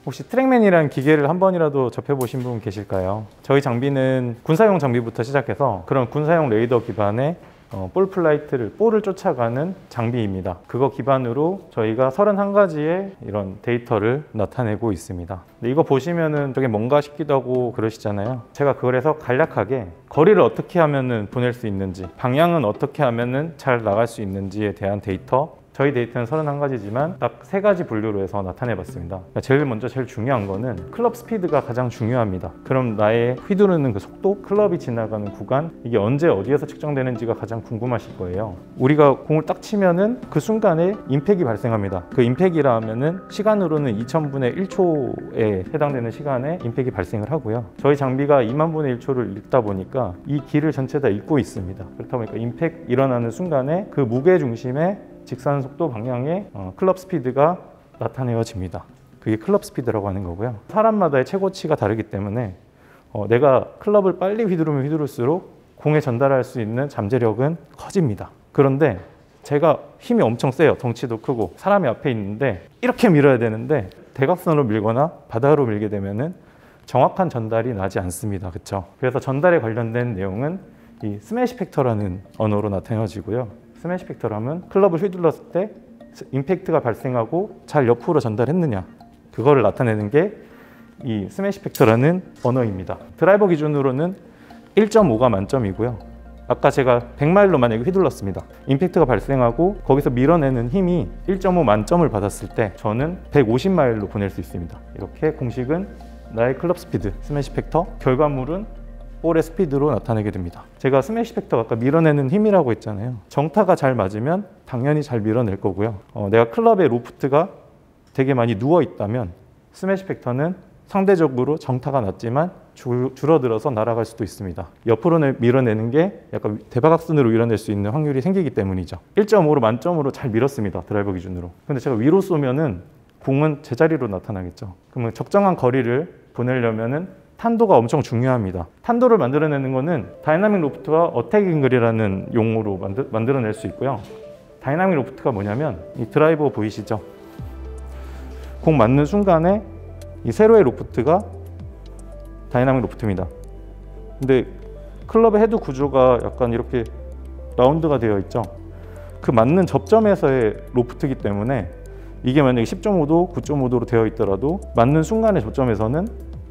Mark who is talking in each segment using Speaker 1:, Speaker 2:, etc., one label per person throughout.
Speaker 1: 혹시 트랙맨이라는 기계를 한 번이라도 접해보신 분 계실까요? 저희 장비는 군사용 장비부터 시작해서 그런 군사용 레이더 기반의 볼 플라이트를, 볼을 쫓아가는 장비입니다. 그거 기반으로 저희가 31가지의 이런 데이터를 나타내고 있습니다. 근데 이거 보시면은 저게 뭔가 싶기도 하고 그러시잖아요. 제가 그래서 간략하게 거리를 어떻게 하면은 보낼 수 있는지, 방향은 어떻게 하면은 잘 나갈 수 있는지에 대한 데이터, 저희 데이터는 31가지지만 딱 3가지 분류로 해서 나타내 봤습니다. 그러니까 제일 중요한 거는 클럽 스피드가 가장 중요합니다. 그럼 나의 휘두르는 그 속도, 클럽이 지나가는 구간, 이게 언제 어디에서 측정되는지가 가장 궁금하실 거예요. 우리가 공을 딱 치면은 그 순간에 임팩이 발생합니다. 그 임팩이라 하면은 시간으로는 2000분의 1초에 해당되는 시간에 임팩이 발생을 하고요. 저희 장비가 2만분의 1초를 읽다 보니까 이 길을 전체 다 읽고 있습니다. 그렇다 보니까 임팩 일어나는 순간에 그 무게 중심에 직선 속도 방향의 클럽 스피드가 나타내어집니다. 그게 클럽 스피드라고 하는 거고요. 사람마다의 최고치가 다르기 때문에 내가 클럽을 빨리 휘두르면 휘두를수록 공에 전달할 수 있는 잠재력은 커집니다. 그런데 제가 힘이 엄청 세요. 덩치도 크고 사람이 앞에 있는데 이렇게 밀어야 되는데 대각선으로 밀거나 바닥으로 밀게 되면은 정확한 전달이 나지 않습니다. 그렇죠? 그래서 전달에 관련된 내용은 이 스매시 팩터라는 언어로 나타내어지고요. 스매시 팩터라면 클럽을 휘둘렀을 때 임팩트가 발생하고 잘 옆으로 전달했느냐, 그거를 나타내는 게 이 스매시 팩터라는 언어입니다. 드라이버 기준으로는 1.5가 만점이고요. 아까 제가 100마일로 만약에 휘둘렀습니다. 임팩트가 발생하고 거기서 밀어내는 힘이 1.5 만점을 받았을 때 저는 150마일로 보낼 수 있습니다. 이렇게 공식은 나의 클럽 스피드, 스매시 팩터, 결과물은 볼의 스피드로 나타내게 됩니다. 제가 스매시 팩터가 아까 밀어내는 힘이라고 했잖아요. 정타가 잘 맞으면 당연히 잘 밀어낼 거고요. 내가 클럽의 로프트가 되게 많이 누워 있다면 스매시 팩터는 상대적으로 정타가 낮지만 줄어들어서 날아갈 수도 있습니다. 옆으로 밀어내는 게 약간 대바각선으로 밀어낼 수 있는 확률이 생기기 때문이죠. 1.5로 만점으로 잘 밀었습니다. 드라이버 기준으로. 근데 제가 위로 쏘면은 공은 제자리로 나타나겠죠. 그러면 적정한 거리를 보내려면은 탄도가 엄청 중요합니다. 탄도를 만들어내는 거는 다이나믹 로프트와 어택 앵글이라는 용어로 만들어낼 수 있고요. 다이나믹 로프트가 뭐냐면 이 드라이버 보이시죠? 공 맞는 순간에 이 세로의 로프트가 다이나믹 로프트입니다. 근데 클럽의 헤드 구조가 약간 이렇게 라운드가 되어 있죠. 그 맞는 접점에서의 로프트이기 때문에 이게 만약에 10.5도, 9.5도로 되어 있더라도 맞는 순간의 접점에서는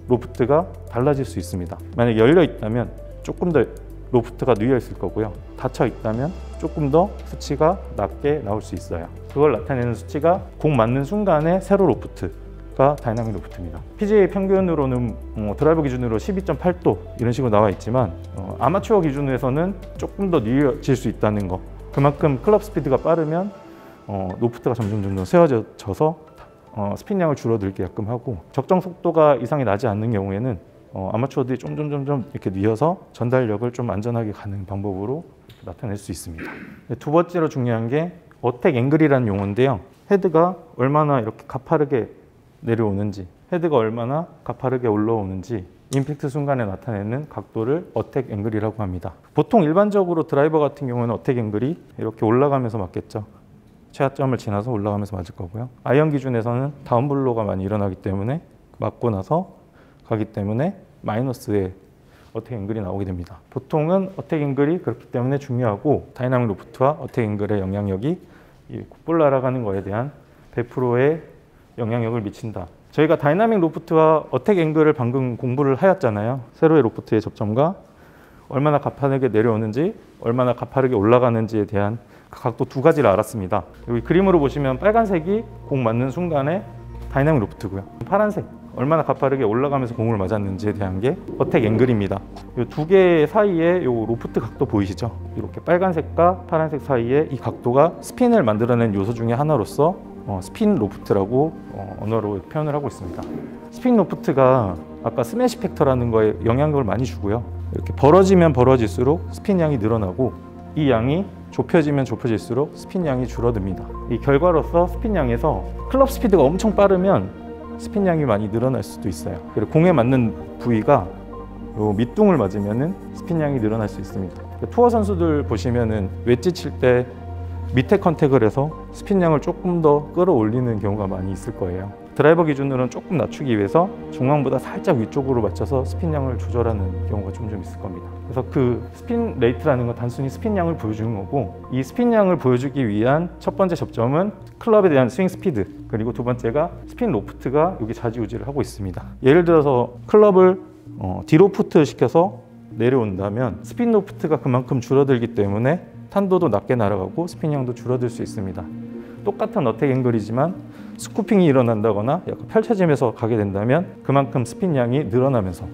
Speaker 1: 로프트가 달라질 수 있습니다. 만약에 열려 있다면 조금 더 로프트가 누워 있을 거고요. 닫혀 있다면 조금 더 수치가 낮게 나올 수 있어요. 그걸 나타내는 수치가 공 맞는 순간의 세로 로프트가 다이나믹 로프트입니다. PGA 평균으로는 드라이버 기준으로 12.8도 이런 식으로 나와 있지만 아마추어 기준에서는 조금 더 느려질 수 있다는 거. 그만큼 클럽 스피드가 빠르면 로프트가 점점 세워져서 스핀량을 줄어들게끔 하고 적정 속도가 이상이 나지 않는 경우에는 아마추어들이 점점 이렇게 뉘어서 전달력을 좀 안전하게 가는 방법으로 나타낼 수 있습니다. 두 번째로 중요한 게 어택 앵글이라는 용어인데요. 헤드가 얼마나 이렇게 가파르게 내려오는지, 헤드가 얼마나 가파르게 올라오는지 임팩트 순간에 나타내는 각도를 어택 앵글이라고 합니다. 보통 일반적으로 드라이버 같은 경우는 어택 앵글이 이렇게 올라가면서 맞겠죠. 최하점을 지나서 올라가면서 맞을 거고요. 아이언 기준에서는 다운블로가 많이 일어나기 때문에 맞고 나서 가기 때문에 마이너스의 어택 앵글이 나오게 됩니다. 보통은 어택 앵글이 그렇기 때문에 중요하고 다이나믹 로프트와 어택 앵글의 영향력이 이 볼 날아가는 거에 대한 100%의 영향력을 미친다. 저희가 다이나믹 로프트와 어택 앵글을 방금 공부를 하였잖아요. 세로의 로프트의 접점과 얼마나 가파르게 내려오는지 얼마나 가파르게 올라가는지에 대한 그 각도 두 가지를 알았습니다. 여기 그림으로 보시면 빨간색이 공 맞는 순간에 다이나믹 로프트고요. 파란색 얼마나 가파르게 올라가면서 공을 맞았는지에 대한 게 어택 앵글입니다. 이 두 개 사이에 이 로프트 각도 보이시죠? 이렇게 빨간색과 파란색 사이에 이 각도가 스핀을 만들어낸 요소 중에 하나로서 스핀 로프트라고 언어로 표현을 하고 있습니다. 스핀 로프트가 아까 스매시 팩터라는 거에 영향력을 많이 주고요. 이렇게 벌어지면 벌어질수록 스핀 양이 늘어나고 이 양이 좁혀지면 좁혀질수록 스핀 양이 줄어듭니다. 이 결과로서 스핀 양에서 클럽 스피드가 엄청 빠르면 스핀 양이 많이 늘어날 수도 있어요. 그리고 공에 맞는 부위가 요 밑둥을 맞으면은 스핀 양이 늘어날 수 있습니다. 투어 선수들 보시면은 웨지 칠 때 밑에 컨택을 해서 스핀 양을 조금 더 끌어올리는 경우가 많이 있을 거예요. 드라이버 기준으로는 조금 낮추기 위해서 중앙보다 살짝 위쪽으로 맞춰서 스핀량을 조절하는 경우가 좀 있을 겁니다. 그래서 그 스핀 레이트라는 건 단순히 스핀량을 보여주는 거고, 이 스핀량을 보여주기 위한 첫 번째 접점은 클럽에 대한 스윙 스피드, 그리고 두 번째가 스핀 로프트가 여기 좌지우지를 하고 있습니다. 예를 들어서 클럽을 디로프트 시켜서 내려온다면 스핀 로프트가 그만큼 줄어들기 때문에 탄도도 낮게 날아가고 스핀량도 줄어들 수 있습니다. 똑같은 어택 앵글이지만 스쿠핑이 일어난다거나 약간 펼쳐지면서 가게 된다면 그만큼 스핀량이 늘어나면서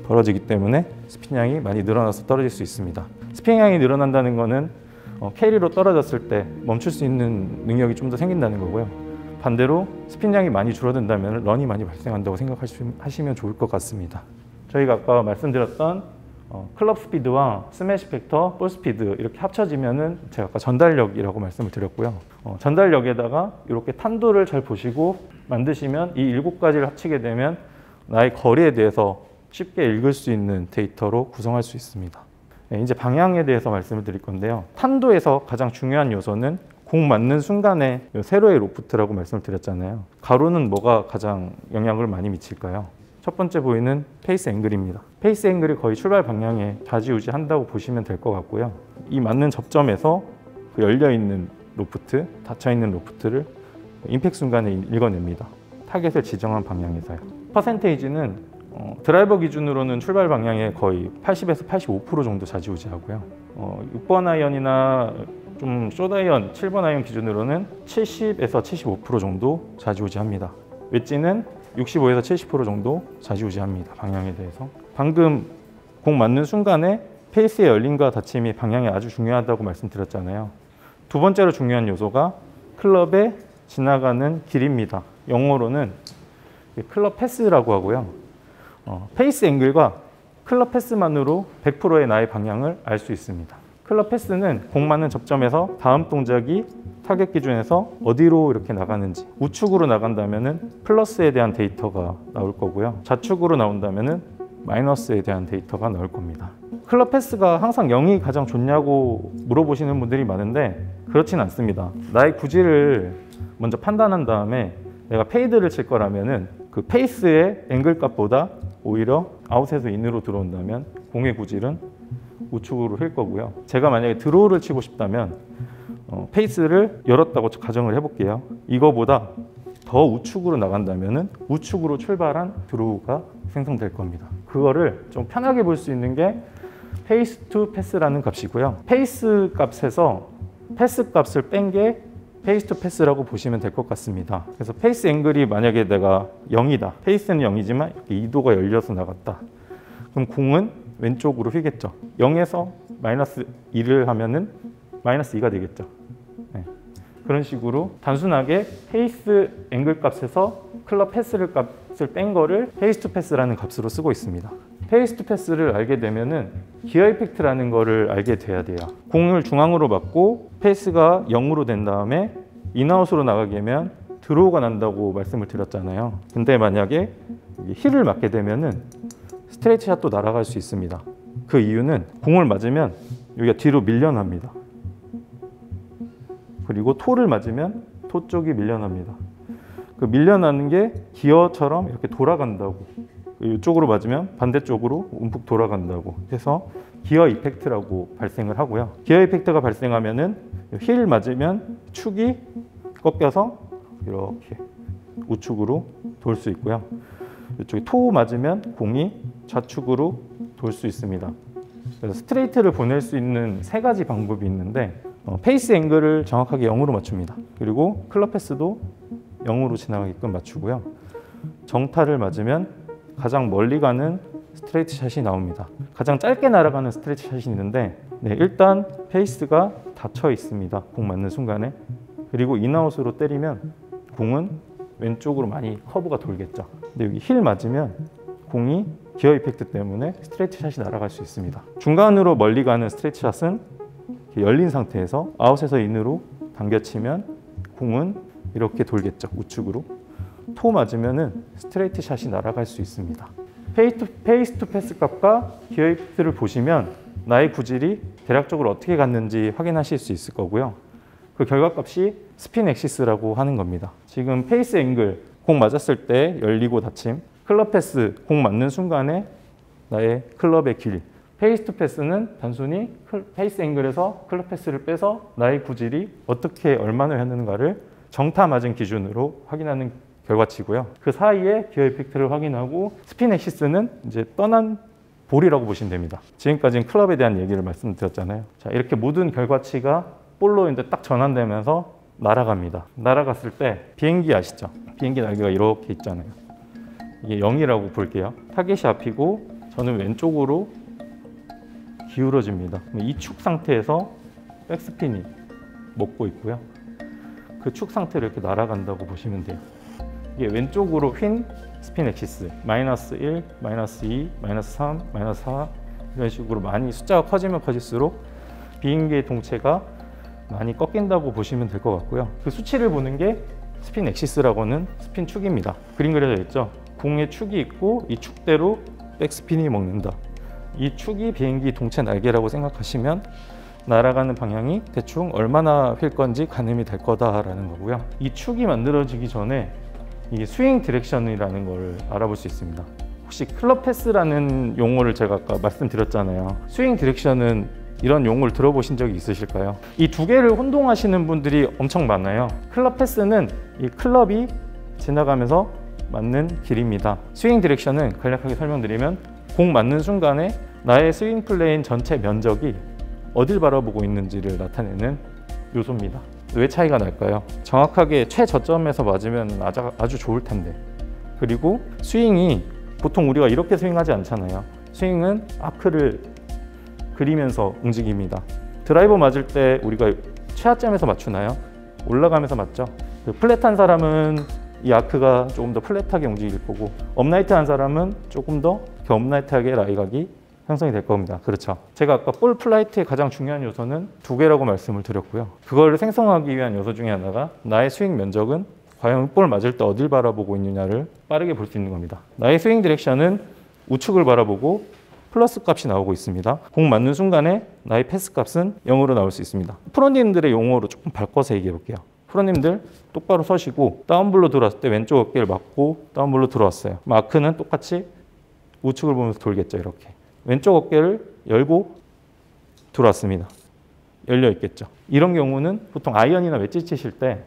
Speaker 1: 벌어지기 때문에 스핀량이 많이 늘어나서 떨어질 수 있습니다. 스핀량이 늘어난다는 것은 캐리로 떨어졌을 때 멈출 수 있는 능력이 좀 더 생긴다는 거고요. 반대로 스핀량이 많이 줄어든다면 런이 많이 발생한다고 생각하시면 좋을 것 같습니다. 저희가 아까 말씀드렸던 클럽 스피드와 스매시 팩터, 볼 스피드 이렇게 합쳐지면은 제가 아까 전달력이라고 말씀을 드렸고요. 전달력에다가 이렇게 탄도를 잘 보시고 만드시면 이 7가지를 합치게 되면 나의 거리에 대해서 쉽게 읽을 수 있는 데이터로 구성할 수 있습니다. 네, 이제 방향에 대해서 말씀을 드릴 건데요. 탄도에서 가장 중요한 요소는 공 맞는 순간에 세로의 로프트라고 말씀을 드렸잖아요. 가로는 뭐가 가장 영향을 많이 미칠까요? 첫 번째 보이는 페이스 앵글입니다. 페이스 앵글이 거의 출발 방향에 좌지우지한다고 보시면 될 것 같고요. 이 맞는 접점에서 그 열려있는 로프트, 닫혀있는 로프트를 임팩트 순간에 읽어냅니다. 타겟을 지정한 방향에서요. 퍼센테이지는 드라이버 기준으로는 출발 방향에 거의 80에서 85% 정도 좌지우지하고요. 6번 아이언이나 좀 숏 아이언, 7번 아이언 기준으로는 70에서 75% 정도 좌지우지합니다. 웨지는 65에서 70% 정도 좌지우지합니다. 방향에 대해서. 방금 공 맞는 순간에 페이스의 열림과 닫힘이 방향이 아주 중요하다고 말씀드렸잖아요. 두 번째로 중요한 요소가 클럽에 지나가는 길입니다. 영어로는 클럽 패스라고 하고요. 페이스 앵글과 클럽 패스만으로 100%의 나의 방향을 알 수 있습니다. 클럽 패스는 공 맞는 접점에서 다음 동작이 타겟 기준에서 어디로 이렇게 나가는지, 우측으로 나간다면은 플러스에 대한 데이터가 나올 거고요. 좌측으로 나온다면은 마이너스에 대한 데이터가 나올 겁니다. 클럽 패스가 항상 0이 가장 좋냐고 물어보시는 분들이 많은데 그렇진 않습니다. 나의 구질을 먼저 판단한 다음에 내가 페이드를 칠 거라면은 그 페이스의 앵글 값보다 오히려 아웃에서 인으로 들어온다면 공의 구질은 우측으로 휠 거고요. 제가 만약에 드로우를 치고 싶다면 페이스를 열었다고 가정을 해볼게요. 이거보다 더 우측으로 나간다면 우측으로 출발한 드로우가 생성될 겁니다. 그거를 좀 편하게 볼 수 있는 게 페이스 투 패스라는 값이고요. 페이스 값에서 패스 값을 뺀 게 페이스 투 패스라고 보시면 될 것 같습니다. 그래서 페이스 앵글이 만약에 내가 0이다. 페이스는 0이지만 이렇게 2도가 열려서 나갔다. 그럼 공은 왼쪽으로 휘겠죠. 0에서 마이너스 2를 하면은 마이너스 2가 되겠죠. 네. 그런 식으로 단순하게 페이스 앵글 값에서 클럽 패스를 값을 뺀 거를 페이스 투 패스라는 값으로 쓰고 있습니다. 페이스 투 패스를 알게 되면은 기어 이펙트라는 거를 알게 돼야 돼요. 공을 중앙으로 맞고 페이스가 0으로 된 다음에 인아웃으로 나가게 되면 드로우가 난다고 말씀을 드렸잖아요. 근데 만약에 힐을 맞게 되면은 스트레이트 샷도 날아갈 수 있습니다. 그 이유는 공을 맞으면 여기가 뒤로 밀려납니다. 그리고 토를 맞으면 토 쪽이 밀려납니다. 그 밀려나는 게 기어처럼 이렇게 돌아간다고. 이쪽으로 맞으면 반대쪽으로 움푹 돌아간다고 해서 기어 이펙트라고 발생을 하고요. 기어 이펙트가 발생하면은 힐 맞으면 축이 꺾여서 이렇게 우측으로 돌 수 있고요. 이쪽에 토 맞으면 공이 좌측으로 돌 수 있습니다. 그래서 스트레이트를 보낼 수 있는 3가지 방법이 있는데 페이스 앵글을 정확하게 0으로 맞춥니다. 그리고 클럽 패스도 0으로 지나가게끔 맞추고요. 정타를 맞으면 가장 멀리 가는 스트레이트 샷이 나옵니다. 가장 짧게 날아가는 스트레이트 샷이 있는데 일단 페이스가 닫혀 있습니다. 공 맞는 순간에. 그리고 인아웃으로 때리면 공은 왼쪽으로 많이 커브가 돌겠죠. 근데 여기 힐 맞으면 공이 기어 이펙트 때문에 스트레이트 샷이 날아갈 수 있습니다. 중간으로 멀리 가는 스트레이트 샷은 열린 상태에서 아웃에서 인으로 당겨치면 공은 이렇게 돌겠죠. 우측으로. 토 맞으면은 스트레이트 샷이 날아갈 수 있습니다. 페이스 투 패스 값과 기어 이펙트를 보시면 나의 구질이 대략적으로 어떻게 갔는지 확인하실 수 있을 거고요. 그 결과값이 스핀 엑시스라고 하는 겁니다. 지금 페이스 앵글, 공 맞았을 때 열리고 닫힘. 클럽 패스, 공 맞는 순간에 나의 클럽의 길. 페이스 투 패스는 단순히 페이스 앵글에서 클럽 패스를 빼서 나의 구질이 어떻게 얼마나 했는가를 정타 맞은 기준으로 확인하는 결과치고요. 그 사이에 기어 이펙트를 확인하고 스핀 엑시스는 이제 떠난 볼이라고 보시면 됩니다. 지금까지는 클럽에 대한 얘기를 말씀드렸잖아요. 자, 이렇게 모든 결과치가 볼로 이제 딱 전환되면서 날아갑니다. 날아갔을 때 비행기 아시죠? 비행기 날개가 이렇게 있잖아요. 이게 0이라고 볼게요. 타겟이 앞이고 저는 왼쪽으로 기울어집니다. 이 축 상태에서 백스핀이 먹고 있고요. 그 축 상태로 이렇게 날아간다고 보시면 돼요. 이게 왼쪽으로 휜 스핀 엑시스 마이너스 1, 마이너스 2, 마이너스 3, 마이너스 4 이런 식으로 많이 숫자가 커지면 커질수록 비행기의 동체가 많이 꺾인다고 보시면 될 것 같고요. 그 수치를 보는 게 스핀 엑시스라고 하는 스핀 축입니다. 그림 그려져 있죠? 공의 축이 있고 이 축대로 백스핀이 먹는다. 이 축이 비행기 동체 날개라고 생각하시면 날아가는 방향이 대충 얼마나 휠 건지 가늠이 될 거다라는 거고요. 이 축이 만들어지기 전에 이게 스윙 디렉션이라는 걸 알아볼 수 있습니다. 혹시 클럽 패스라는 용어를 제가 아까 말씀드렸잖아요. 스윙 디렉션은 이런 용어를 들어보신 적이 있으실까요? 이 두 개를 혼동하시는 분들이 엄청 많아요. 클럽 패스는 이 클럽이 지나가면서 맞는 길입니다. 스윙 디렉션은 간략하게 설명드리면 공 맞는 순간에 나의 스윙 플레인 전체 면적이 어딜 바라보고 있는지를 나타내는 요소입니다. 왜 차이가 날까요? 정확하게 최저점에서 맞으면 아주 좋을 텐데, 그리고 스윙이 보통 우리가 이렇게 스윙하지 않잖아요. 스윙은 아크를 그리면서 움직입니다. 드라이버 맞을 때 우리가 최하점에서 맞추나요? 올라가면서 맞죠? 플랫한 사람은 이 아크가 조금 더 플랫하게 움직일 거고, 업라이트한 사람은 조금 더 업라이트하게 라이각이 형성이 될 겁니다. 그렇죠. 제가 아까 볼 플라이트의 가장 중요한 요소는 두 개라고 말씀을 드렸고요. 그걸 생성하기 위한 요소 중에 하나가 나의 스윙 면적은 과연 볼 맞을 때 어딜 바라보고 있느냐를 빠르게 볼 수 있는 겁니다. 나의 스윙 디렉션은 우측을 바라보고 플러스 값이 나오고 있습니다. 공 맞는 순간에 나의 패스 값은 0으로 나올 수 있습니다. 프로님들의 용어로 조금 바꿔서 얘기해 볼게요. 프로님들 똑바로 서시고 다운블로 들어왔을 때 왼쪽 어깨를 맞고 다운블로 들어왔어요. 마크는 똑같이 우측을 보면서 돌겠죠. 이렇게 왼쪽 어깨를 열고 들어왔습니다. 열려 있겠죠. 이런 경우는 보통 아이언이나 웨지 치실 때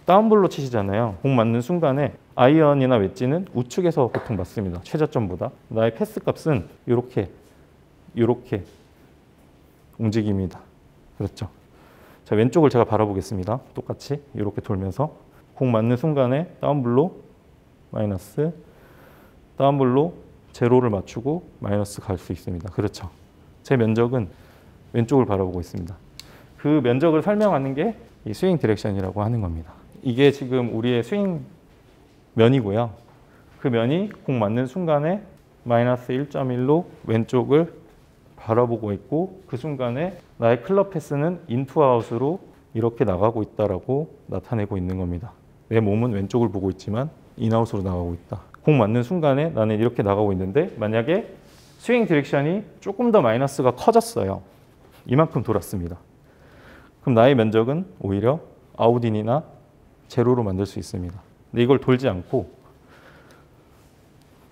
Speaker 1: 다운블로 치시잖아요. 공 맞는 순간에 아이언이나 웨지는 우측에서 보통 맞습니다. 최저점보다. 나의 패스 값은 이렇게 움직입니다. 그렇죠. 자, 왼쪽을 제가 바라보겠습니다. 똑같이 이렇게 돌면서 공 맞는 순간에 다운블로 마이너스, 다운블로 제로를 맞추고 마이너스 갈 수 있습니다. 그렇죠. 제 면적은 왼쪽을 바라보고 있습니다. 그 면적을 설명하는 게 이 스윙 디렉션이라고 하는 겁니다. 이게 지금 우리의 스윙 면이고요. 그 면이 공 맞는 순간에 마이너스 1.1로 왼쪽을 바라보고 있고, 그 순간에 나의 클럽 패스는 인투 아웃으로 이렇게 나가고 있다라고 나타내고 있는 겁니다. 내 몸은 왼쪽을 보고 있지만 인아웃으로 나가고 있다. 공 맞는 순간에 나는 이렇게 나가고 있는데, 만약에 스윙 디렉션이 조금 더 마이너스가 커졌어요. 이만큼 돌았습니다. 그럼 나의 면적은 오히려 아웃인이나 제로로 만들 수 있습니다. 근데 이걸 돌지 않고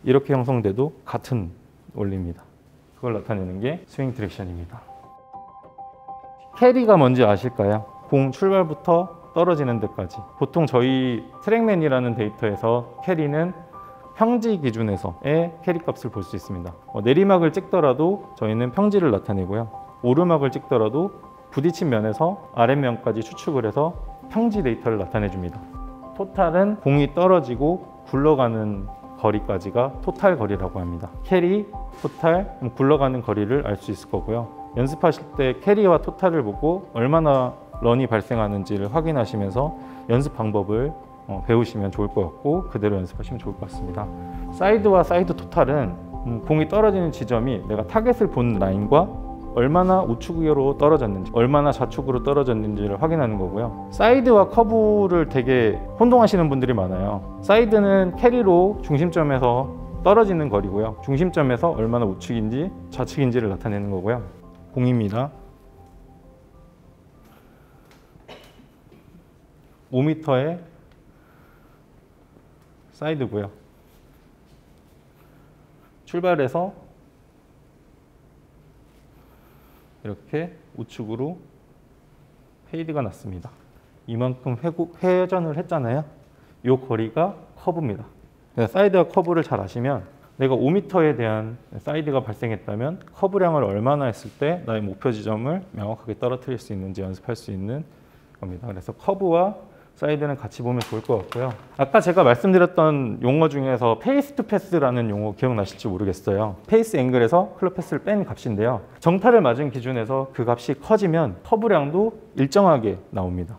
Speaker 1: 이렇게 형성돼도 같은 원리입니다. 그걸 나타내는 게 스윙 디렉션입니다. 캐리가 뭔지 아실까요? 공 출발부터 떨어지는 데까지. 보통 저희 트랙맨이라는 데이터에서 캐리는 평지 기준에서의 캐리 값을 볼 수 있습니다. 내리막을 찍더라도 저희는 평지를 나타내고요. 오르막을 찍더라도 부딪힌 면에서 아랫면까지 추측을 해서 평지 데이터를 나타내 줍니다. 토탈은 공이 떨어지고 굴러가는 거리까지가 토탈 거리라고 합니다. 캐리, 토탈, 굴러가는 거리를 알 수 있을 거고요. 연습하실 때 캐리와 토탈을 보고 얼마나 런이 발생하는지를 확인하시면서 연습 방법을 배우시면 좋을 것 같고, 그대로 연습하시면 좋을 것 같습니다. 사이드와 사이드 토탈은 공이 떨어지는 지점이 내가 타겟을 본 라인과 얼마나 우측으로 떨어졌는지, 얼마나 좌측으로 떨어졌는지를 확인하는 거고요. 사이드와 커브를 되게 혼동하시는 분들이 많아요. 사이드는 캐리로 중심점에서 떨어지는 거리고요. 중심점에서 얼마나 우측인지 좌측인지를 나타내는 거고요. 공입니다. 5m에 사이드고요. 출발해서 이렇게 우측으로 페이드가 났습니다. 이만큼 회전을 했잖아요. 이 거리가 커브입니다. 사이드가 커브를 잘 아시면 내가 5m에 대한 사이드가 발생했다면 커브량을 얼마나 했을 때 나의 목표 지점을 명확하게 떨어뜨릴 수 있는지 연습할 수 있는 겁니다. 그래서 커브와 사이드는 같이 보면 좋을 것 같고요. 아까 제가 말씀드렸던 용어 중에서 페이스 투 패스라는 용어 기억나실지 모르겠어요. 페이스 앵글에서 클럽 패스를 뺀 값인데요. 정타를 맞은 기준에서 그 값이 커지면 커브량도 일정하게 나옵니다.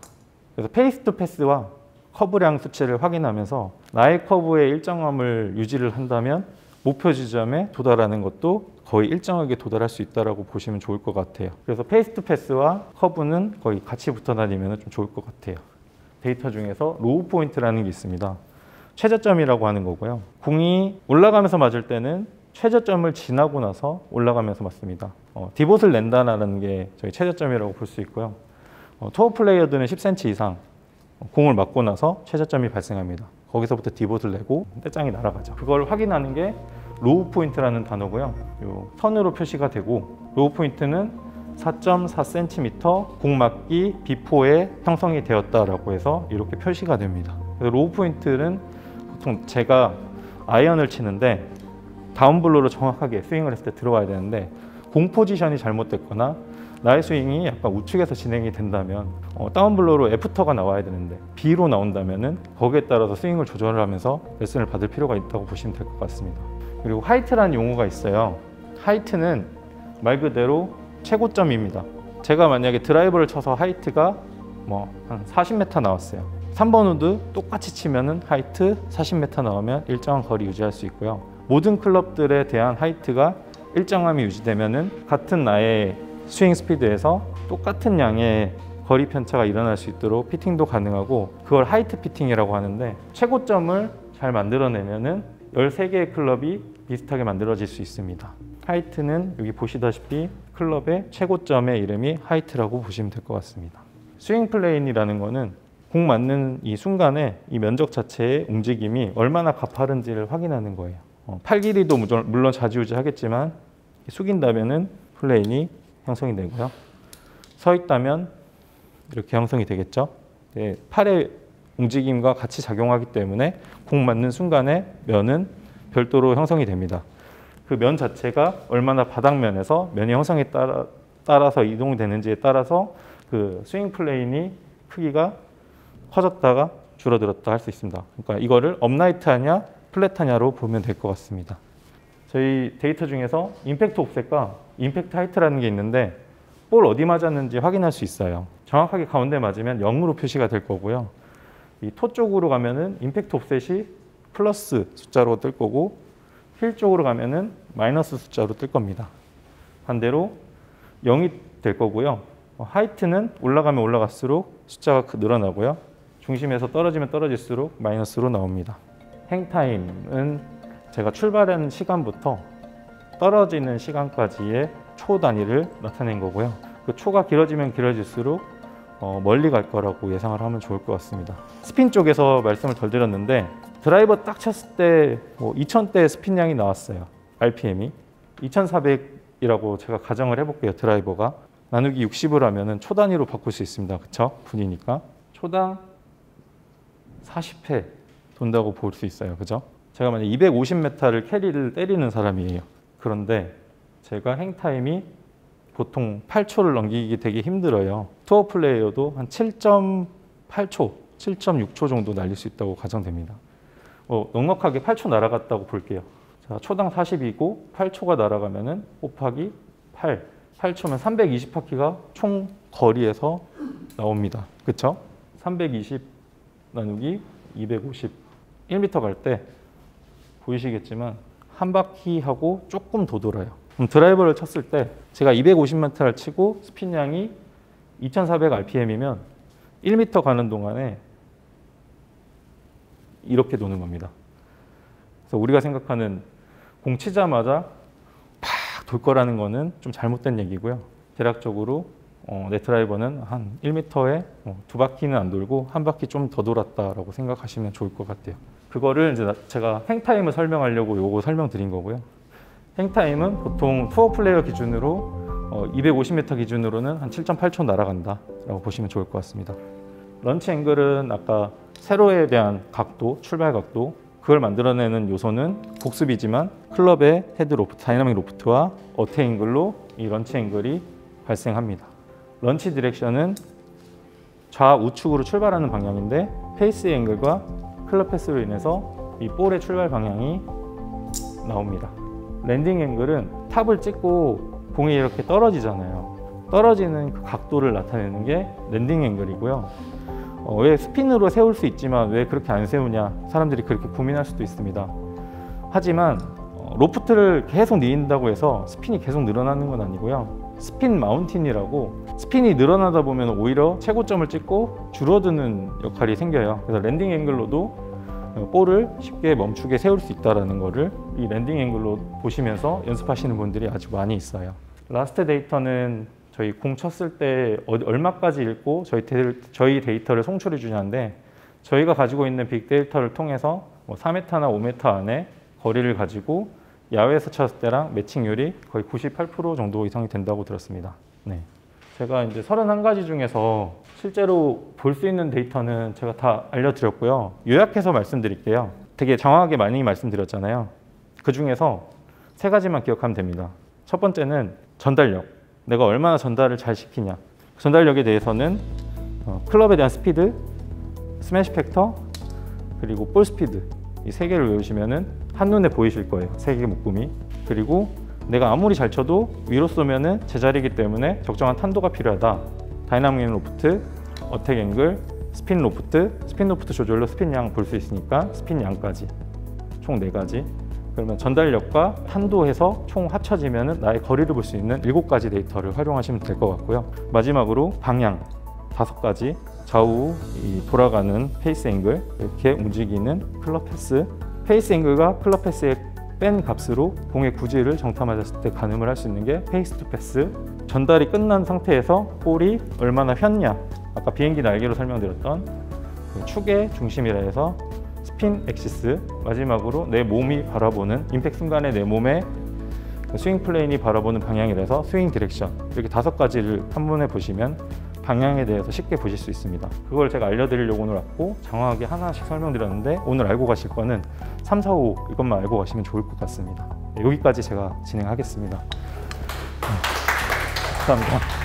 Speaker 1: 그래서 페이스 투 패스와 커브량 수치를 확인하면서 나의 커브의 일정함을 유지를 한다면 목표 지점에 도달하는 것도 거의 일정하게 도달할 수 있다고 보시면 좋을 것 같아요. 그래서 페이스 투 패스와 커브는 거의 같이 붙어 다니면 좀 좋을 것 같아요. 데이터 중에서 로우 포인트라는 게 있습니다. 최저점이라고 하는 거고요. 공이 올라가면서 맞을 때는 최저점을 지나고 나서 올라가면서 맞습니다. 디봇을 낸다는 게 저희 최저점이라고 볼 수 있고요. 투어 플레이어들은 10cm 이상 공을 맞고 나서 최저점이 발생합니다. 거기서부터 디봇을 내고 떼짱이 날아가죠. 그걸 확인하는 게 로우 포인트라는 단어고요. 요 선으로 표시가 되고 로우 포인트는 4.4cm 공 맞기 비포에 형성이 되었다라고 해서 이렇게 표시가 됩니다. 로우 포인트는 보통 제가 아이언을 치는데 다운블로로 정확하게 스윙을 했을 때 들어와야 되는데 공 포지션이 잘못됐거나 나의 스윙이 약간 우측에서 진행이 된다면 다운블로로 애프터가 나와야 되는데 B로 나온다면 거기에 따라서 스윙을 조절을 하면서 레슨을 받을 필요가 있다고 보시면 될 것 같습니다. 그리고 하이트라는 용어가 있어요. 하이트는 말 그대로 최고점입니다. 제가 만약에 드라이버를 쳐서 하이트가 한 40m 나왔어요. 3번 우드 똑같이 치면은 하이트 40m 나오면 일정한 거리 유지할 수 있고요. 모든 클럽들에 대한 하이트가 일정함이 유지되면은 같은 나의 스윙 스피드에서 똑같은 양의 거리 편차가 일어날 수 있도록 피팅도 가능하고 그걸 하이트 피팅이라고 하는데 최고점을 잘 만들어내면은 13개의 클럽이 비슷하게 만들어질 수 있습니다. 하이트는 여기 보시다시피 클럽의 최고점의 이름이 하이트라고 보시면 될 것 같습니다. 스윙 플레인이라는 거는 공 맞는 이 순간에 이 면적 자체의 움직임이 얼마나 가파른지를 확인하는 거예요. 팔 길이도 물론 좌지우지하겠지만 숙인다면은 플레인이 형성이 되고요. 서 있다면 이렇게 형성이 되겠죠. 네, 팔의 움직임과 같이 작용하기 때문에 공 맞는 순간에 면은 별도로 형성이 됩니다. 그 면 자체가 얼마나 바닥면에서 면의 형성에 따라서 이동되는지에 따라서 그 스윙 플레인이 크기가 커졌다가 줄어들었다 할 수 있습니다. 그러니까 이거를 업라이트하냐 플랫하냐로 보면 될 것 같습니다. 저희 데이터 중에서 임팩트 옵셋과 임팩트 하이트라는 게 있는데 볼 어디 맞았는지 확인할 수 있어요. 정확하게 가운데 맞으면 0으로 표시가 될 거고요. 이 토 쪽으로 가면은 임팩트 옵셋이 플러스 숫자로 뜰 거고 힐 쪽으로 가면은 마이너스 숫자로 뜰 겁니다. 반대로 0이 될 거고요. 하이트는 올라가면 올라갈수록 숫자가 늘어나고요. 중심에서 떨어지면 떨어질수록 마이너스로 나옵니다. 행타임은 제가 출발하는 시간부터 떨어지는 시간까지의 초 단위를 나타낸 거고요. 그 초가 길어지면 길어질수록 멀리 갈 거라고 예상을 하면 좋을 것 같습니다. 스핀 쪽에서 말씀을 덜 드렸는데 드라이버 딱 쳤을 때 2000대 스핀량이 나왔어요. RPM이 2400이라고 제가 가정을 해볼게요. 드라이버가 나누기 60을 하면은 초 단위로 바꿀 수 있습니다. 그쵸? 분이니까 초당 40회 돈다고 볼 수 있어요. 그죠? 제가 만약 250m를 캐리를 때리는 사람이에요. 그런데 제가 행타임이 보통 8초를 넘기기 되게 힘들어요. 투어 플레이어도 한 7.8초, 7.6초 정도 날릴 수 있다고 가정됩니다. 넉넉하게 8초 날아갔다고 볼게요. 자, 초당 40이고 8초가 날아가면은 곱하기 8초면 320바퀴가 총 거리에서 나옵니다. 그쵸? 320 나누기 250. 1m 갈 때 보이시겠지만 한 바퀴하고 조금 더 돌아요. 그럼 드라이버를 쳤을 때 제가 250m를 치고 스핀량이 2400rpm이면 1m 가는 동안에 이렇게 도는 겁니다. 그래서 우리가 생각하는 공 치자마자 팍 돌 거라는 거는 좀 잘못된 얘기고요. 대략적으로 내 드라이버는 한 1m에 2바퀴는 안 돌고 한 바퀴 좀 더 돌았다라고 생각하시면 좋을 것 같아요. 그거를 이제 제가 행타임을 설명하려고 요거 설명드린 거고요. 행타임은 보통 투어 플레이어 기준으로 250m 기준으로는 한 7.8초 날아간다라고 보시면 좋을 것 같습니다. 런치 앵글은 아까 세로에 대한 각도, 출발 각도, 그걸 만들어내는 요소는 복습이지만 클럽의 헤드 로프트, 다이나믹 로프트와 어택 앵글로 이 런치 앵글이 발생합니다. 런치 디렉션은 좌우측으로 출발하는 방향인데 페이스 앵글과 클럽 패스로 인해서 이 볼의 출발 방향이 나옵니다. 랜딩 앵글은 탑을 찍고 공이 이렇게 떨어지잖아요. 떨어지는 그 각도를 나타내는 게 랜딩 앵글이고요. 왜 스핀으로 세울 수 있지만 왜 그렇게 안 세우냐, 사람들이 그렇게 고민할 수도 있습니다. 하지만 로프트를 계속 닌다고 해서 스핀이 계속 늘어나는 건 아니고요. 스핀 마운틴이라고 스핀이 늘어나다 보면 오히려 최고점을 찍고 줄어드는 역할이 생겨요. 그래서 랜딩 앵글로도 볼을 쉽게 멈추게 세울 수 있다는 거를 이 랜딩 앵글로 보시면서 연습하시는 분들이 아주 많이 있어요. 라스트 데이터는 저희 공 쳤을 때 얼마까지 읽고 저희 데이터를 송출해 주냐인데, 저희가 가지고 있는 빅데이터를 통해서 4m나 5m 안에 거리를 가지고 야외에서 쳤을 때랑 매칭률이 거의 98% 정도 이상이 된다고 들었습니다. 네. 제가 이제 31가지 중에서 실제로 볼 수 있는 데이터는 제가 다 알려드렸고요. 요약해서 말씀드릴게요. 되게 정확하게 많이 말씀드렸잖아요. 그 중에서 3가지만 기억하면 됩니다. 첫 번째는 전달력. 내가 얼마나 전달을 잘 시키냐. 전달력에 대해서는 클럽에 대한 스피드, 스매시 팩터, 그리고 볼 스피드, 이 3개를 외우시면은 한눈에 보이실 거예요. 3개의 묶음이. 그리고 내가 아무리 잘 쳐도 위로 쏘면은 제자리이기 때문에 적정한 탄도가 필요하다. 다이나믹 로프트, 어택 앵글, 스핀 로프트 조절로 스핀 양 볼 수 있으니까 스핀 양까지 총 4가지. 그러면 전달력과 탄도해서 총 합쳐지면은 나의 거리를 볼 수 있는 7가지 데이터를 활용하시면 될 것 같고요. 마지막으로 방향 5가지, 좌우 돌아가는 페이스 앵글, 이렇게 움직이는 클럽 패스, 페이스 앵글과 클럽 패스의 뺀 값으로 공의 구질을 정탐하셨을 때 가늠을 할 수 있는 게 페이스 투 패스. 전달이 끝난 상태에서 볼이 얼마나 휘었냐, 아까 비행기 날개로 설명드렸던 그 축의 중심이라 해서 스핀 엑시스, 마지막으로 내 몸이 바라보는 임팩트 순간에 내 몸의 스윙 플레인이 바라보는 방향이라서 스윙 디렉션, 이렇게 5가지를 한번에 보시면 방향에 대해서 쉽게 보실 수 있습니다. 그걸 제가 알려드리려고 오늘 왔고 정확하게 하나씩 설명드렸는데, 오늘 알고 가실 거는 3, 4, 5 이것만 알고 가시면 좋을 것 같습니다. 여기까지 제가 진행하겠습니다. 감사합니다.